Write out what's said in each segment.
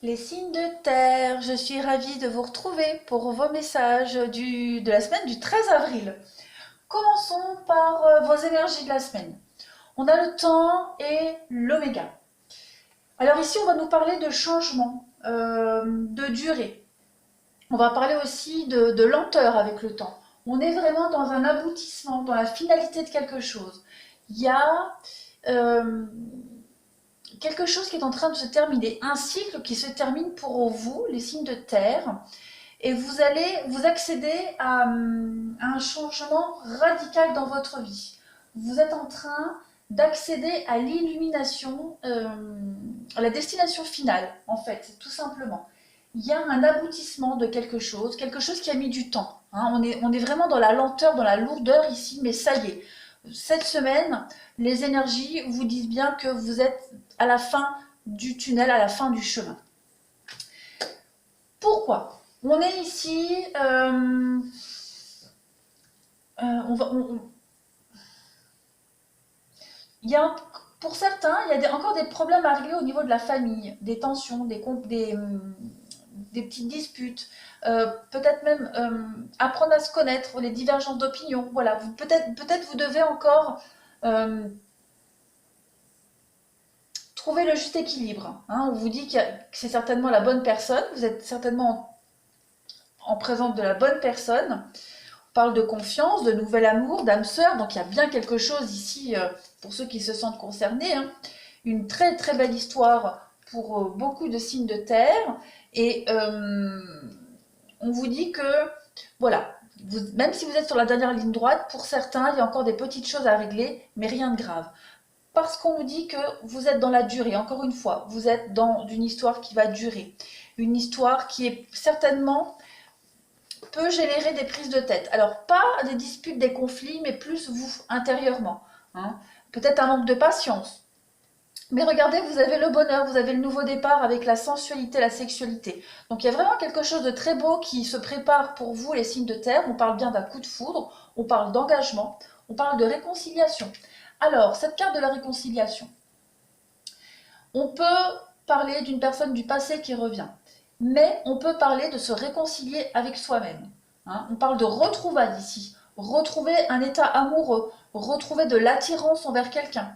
Les signes de terre, je suis ravie de vous retrouver pour vos messages de la semaine du 13 avril. Commençons par vos énergies de la semaine. On a le temps et l'oméga. Alors ici, on va nous parler de changement, de durée. On va parler aussi de lenteur avec le temps. On est vraiment dans un aboutissement, dans la finalité de quelque chose. Il y a euh, quelque chose qui est en train de se terminer, un cycle qui se termine pour vous, les signes de terre, et vous allez vous accéder à un changement radical dans votre vie. Vous êtes en train d'accéder à l'illumination, à la destination finale, en fait, tout simplement. Il y a un aboutissement de quelque chose qui a mis du temps. Hein. On est vraiment dans la lenteur, dans la lourdeur ici, mais ça y est. Cette semaine, les énergies vous disent bien que vous êtes à la fin du tunnel, à la fin du chemin. Pourquoi? On est ici, on va, il y a, pour certains, il y a encore des problèmes à régler au niveau de la famille, des tensions, des petites disputes, peut-être même apprendre à se connaître, les divergences d'opinion. Voilà, peut-être vous devez encore euh, trouver le juste équilibre. Hein. On vous dit que c'est certainement la bonne personne, vous êtes certainement en présence de la bonne personne. On parle de confiance, de nouvel amour, d'âme sœur, donc il y a bien quelque chose ici pour ceux qui se sentent concernés. Hein. Une très très belle histoire pour beaucoup de signes de terre. Et on vous dit que, voilà, même si vous êtes sur la dernière ligne droite, pour certains, il y a encore des petites choses à régler, mais rien de grave. Parce qu'on nous dit que vous êtes dans la durée, encore une fois, vous êtes dans une histoire qui va durer. Une histoire qui est certainement peut générer des prises de tête. Alors, pas des disputes, des conflits, mais plus vous, intérieurement. Hein. Peut-être un manque de patience. Mais regardez, vous avez le bonheur, vous avez le nouveau départ avec la sensualité, la sexualité. Donc il y a vraiment quelque chose de très beau qui se prépare pour vous, les signes de terre. On parle bien d'un coup de foudre, on parle d'engagement, on parle de réconciliation. Alors, cette carte de la réconciliation, on peut parler d'une personne du passé qui revient, mais on peut parler de se réconcilier avec soi-même. Hein. On parle de retrouvailles ici, retrouver un état amoureux, retrouver de l'attirance envers quelqu'un.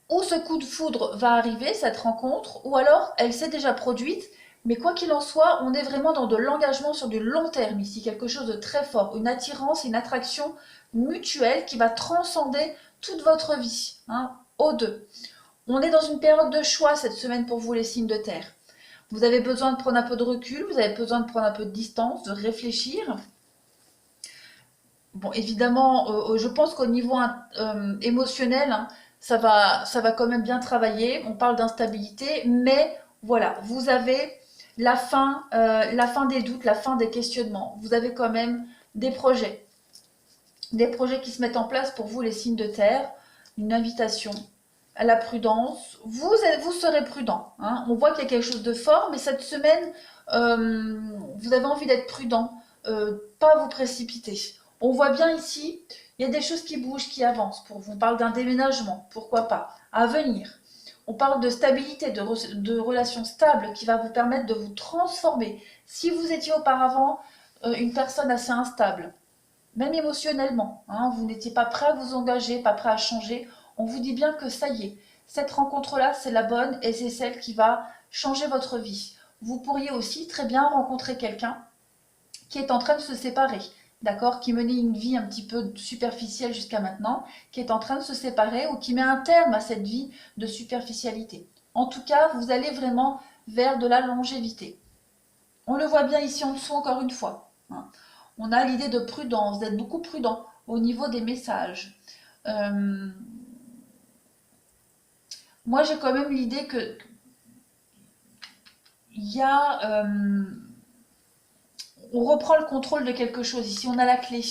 Ou ce coup de foudre va arriver, cette rencontre, ou alors elle s'est déjà produite, mais quoi qu'il en soit, on est vraiment dans de l'engagement sur du long terme ici, quelque chose de très fort, une attirance, une attraction mutuelle qui va transcender toute votre vie, hein, aux deux. On est dans une période de choix cette semaine pour vous les signes de terre. Vous avez besoin de prendre un peu de recul, vous avez besoin de prendre un peu de distance, de réfléchir. Bon, évidemment, je pense qu'au niveau émotionnel, hein, ça va quand même bien travailler. On parle d'instabilité, mais voilà, vous avez la fin des doutes, la fin des questionnements. Vous avez quand même des projets qui se mettent en place pour vous, les signes de terre. Une invitation à la prudence. Vous serez prudent. Hein. On voit qu'il y a quelque chose de fort, mais cette semaine, vous avez envie d'être prudent, pas vous précipiter. On voit bien ici, il y a des choses qui bougent, qui avancent pour vous. On parle d'un déménagement, pourquoi pas, à venir. On parle de stabilité, de relations stables qui va vous permettre de vous transformer. Si vous étiez auparavant une personne assez instable, même émotionnellement, hein, vous n'étiez pas prêt à vous engager, pas prêt à changer, on vous dit bien que ça y est, cette rencontre-là, c'est la bonne et c'est celle qui va changer votre vie. Vous pourriez aussi très bien rencontrer quelqu'un qui est en train de se séparer, d'accord, qui menait une vie un petit peu superficielle jusqu'à maintenant, qui est en train de se séparer ou qui met un terme à cette vie de superficialité. En tout cas, vous allez vraiment vers de la longévité. On le voit bien ici en dessous encore une fois. Hein. On a l'idée de prudence, d'être beaucoup prudent au niveau des messages. Euh, Moi, j'ai quand même l'idée que il y a, on reprend le contrôle de quelque chose. Ici, on a la clé.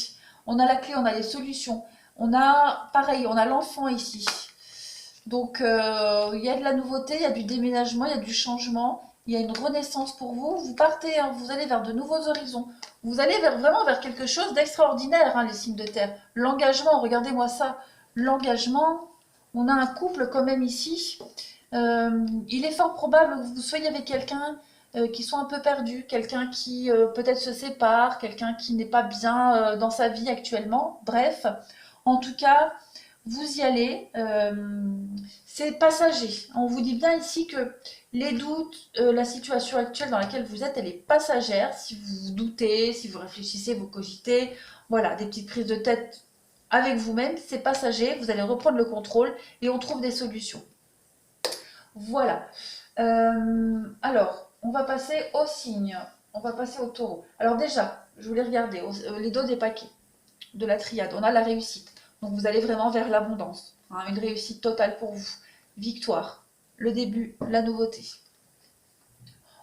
On a la clé, on a les solutions. On a, pareil, on a l'enfant ici. Donc, il y a de la nouveauté, il y a du déménagement, il y a du changement, il y a une renaissance pour vous. Vous partez, hein, vous allez vers de nouveaux horizons. Vous allez vraiment vers quelque chose d'extraordinaire, hein, les signes de terre. L'engagement, regardez-moi ça. L'engagement, on a un couple quand même ici. Il est fort probable que vous soyez avec quelqu'un qui soit un peu perdu, quelqu'un qui peut-être se sépare, quelqu'un qui n'est pas bien dans sa vie actuellement. Bref, en tout cas, vous y allez. C'est passager. On vous dit bien ici que les doutes, la situation actuelle dans laquelle vous êtes, elle est passagère. Si vous doutez, si vous réfléchissez, vous cogitez, voilà, des petites prises de tête avec vous-même, c'est passager. Vous allez reprendre le contrôle et on trouve des solutions. Voilà. Alors, on va passer au signe. On va passer au taureau. Alors déjà, je voulais regarder les dos des paquets de la triade. On a la réussite. Donc vous allez vraiment vers l'abondance. Hein, une réussite totale pour vous. Victoire. Le début, la nouveauté.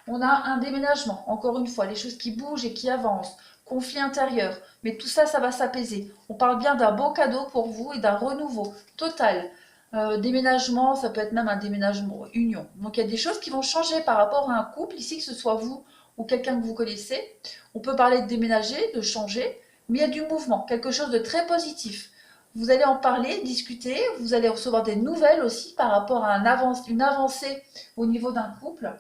On a un déménagement. Encore une fois, les choses qui bougent et qui avancent. Conflit intérieur. Mais tout ça, ça va s'apaiser. On parle bien d'un beau cadeau pour vous et d'un renouveau total. Déménagement, ça peut être même un déménagement union. Donc il y a des choses qui vont changer par rapport à un couple, ici que ce soit vous ou quelqu'un que vous connaissez. On peut parler de déménager, de changer, mais il y a du mouvement, quelque chose de très positif. Vous allez en parler, discuter, vous allez recevoir des nouvelles aussi par rapport à une avancée au niveau d'un couple.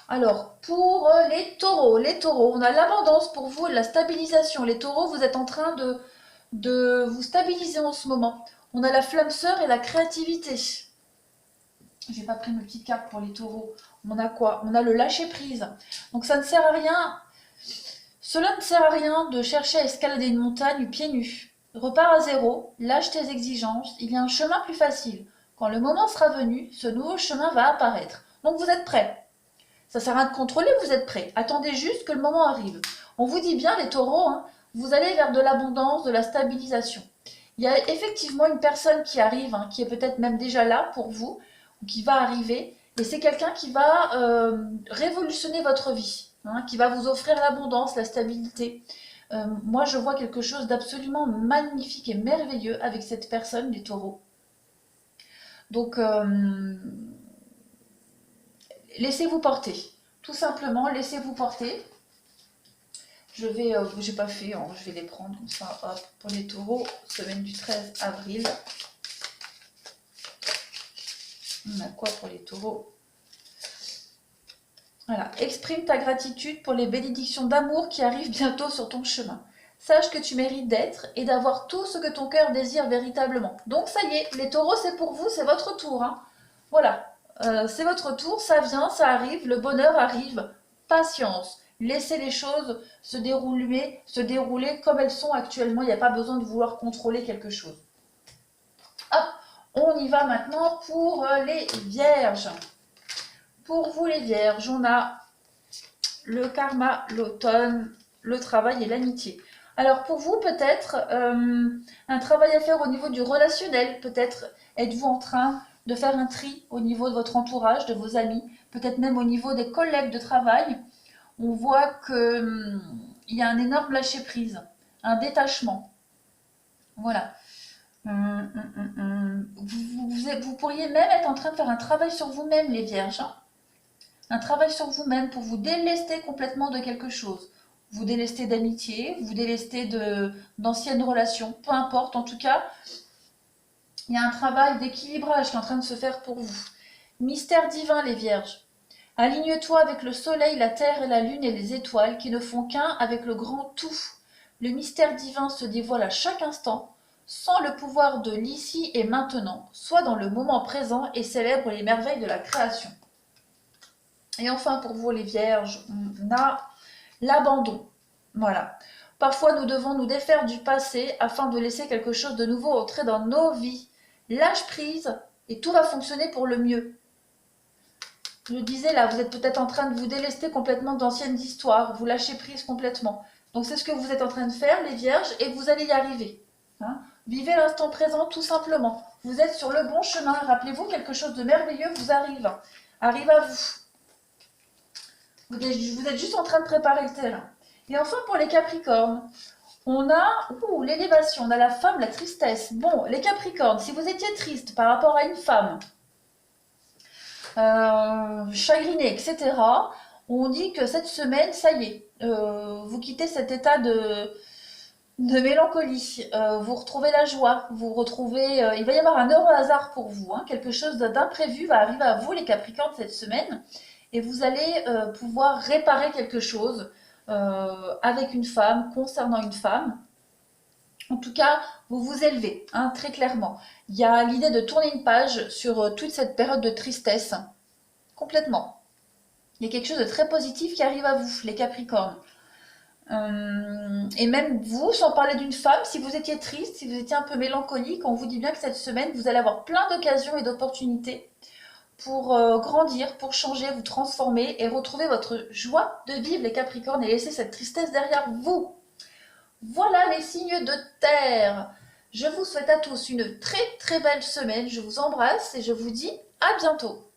Alors, pour les taureaux, on a l'abondance pour vous et la stabilisation. Les taureaux, vous êtes en train de vous stabiliser en ce moment. On a la flamme sœur et la créativité. J'ai pas pris mes petites cartes pour les taureaux. On a quoi? On a le lâcher prise. Donc ça ne sert à rien. Cela ne sert à rien de chercher à escalader une montagne pieds nus. Repars à zéro, lâche tes exigences, il y a un chemin plus facile. Quand le moment sera venu, ce nouveau chemin va apparaître. Donc vous êtes prêts. Ça sert à rien de contrôler, vous êtes prêts. Attendez juste que le moment arrive. On vous dit bien, les taureaux, hein, vous allez vers de l'abondance, de la stabilisation. Il y a effectivement une personne qui arrive, hein, qui est peut-être même déjà là pour vous, ou qui va arriver, et c'est quelqu'un qui va révolutionner votre vie, hein, qui va vous offrir l'abondance, la stabilité. Moi, je vois quelque chose d'absolument magnifique et merveilleux avec cette personne, les taureaux. Donc, laissez-vous porter. Tout simplement, laissez-vous porter. J'ai pas fait, hein, je vais les prendre comme ça, hop, pour les taureaux, semaine du 13 avril. On a quoi pour les taureaux? Voilà, exprime ta gratitude pour les bénédictions d'amour qui arrivent bientôt sur ton chemin. Sache que tu mérites d'être et d'avoir tout ce que ton cœur désire véritablement. Donc ça y est, les taureaux, c'est pour vous, c'est votre tour. Hein. Voilà, c'est votre tour, ça vient, ça arrive, le bonheur arrive. Patience, laissez les choses se dérouler comme elles sont actuellement. Il n'y a pas besoin de vouloir contrôler quelque chose. Hop, on y va maintenant pour les vierges. Pour vous les vierges, on a le karma, l'automne, le travail et l'amitié. Alors pour vous peut-être un travail à faire au niveau du relationnel, peut-être êtes-vous en train de faire un tri au niveau de votre entourage, de vos amis, peut-être même au niveau des collègues de travail. On voit qu'il y a un énorme lâcher-prise, un détachement. Voilà. Vous pourriez même être en train de faire un travail sur vous-même, les vierges. Hein. Un travail sur vous-même pour vous délester complètement de quelque chose. Vous délester d'amitié, vous délester d'anciennes relations, peu importe. En tout cas, il y a un travail d'équilibrage qui est en train de se faire pour vous. Mystère divin, les vierges. Aligne-toi avec le soleil, la terre et la lune et les étoiles qui ne font qu'un avec le grand tout. Le mystère divin se dévoile à chaque instant, sans le pouvoir de l'ici et maintenant, soit dans le moment présent et célèbre les merveilles de la création. Et enfin, pour vous les vierges, on a l'abandon. Voilà. Parfois, nous devons nous défaire du passé afin de laisser quelque chose de nouveau entrer dans nos vies. Lâche prise et tout va fonctionner pour le mieux. Je disais là, vous êtes peut-être en train de vous délester complètement d'anciennes histoires, vous lâchez prise complètement. Donc c'est ce que vous êtes en train de faire, les vierges, et vous allez y arriver. Hein. Vivez l'instant présent tout simplement. Vous êtes sur le bon chemin. Rappelez-vous, quelque chose de merveilleux vous arrive. Arrive à vous. Vous êtes juste en train de préparer le terrain. Et enfin, pour les Capricornes, on a l'élévation, on a la femme, la tristesse. Bon, les Capricornes, si vous étiez triste par rapport à une femme, chagriné, etc., on dit que cette semaine, ça y est, vous quittez cet état de mélancolie. Vous retrouvez la joie, vous retrouvez, il va y avoir un heureux hasard pour vous, hein. Quelque chose d'imprévu va arriver à vous, les Capricornes, cette semaine, et vous allez pouvoir réparer quelque chose avec une femme, concernant une femme. En tout cas, vous vous élevez, hein, très clairement. Il y a l'idée de tourner une page sur toute cette période de tristesse, complètement. Il y a quelque chose de très positif qui arrive à vous, les Capricornes. Et même vous, sans parler d'une femme, si vous étiez triste, si vous étiez un peu mélancolique, on vous dit bien que cette semaine, vous allez avoir plein d'occasions et d'opportunités pour grandir, pour changer, vous transformer et retrouver votre joie de vivre, les Capricornes, et laisser cette tristesse derrière vous. Voilà les signes de terre. Je vous souhaite à tous une très très belle semaine. Je vous embrasse et je vous dis à bientôt.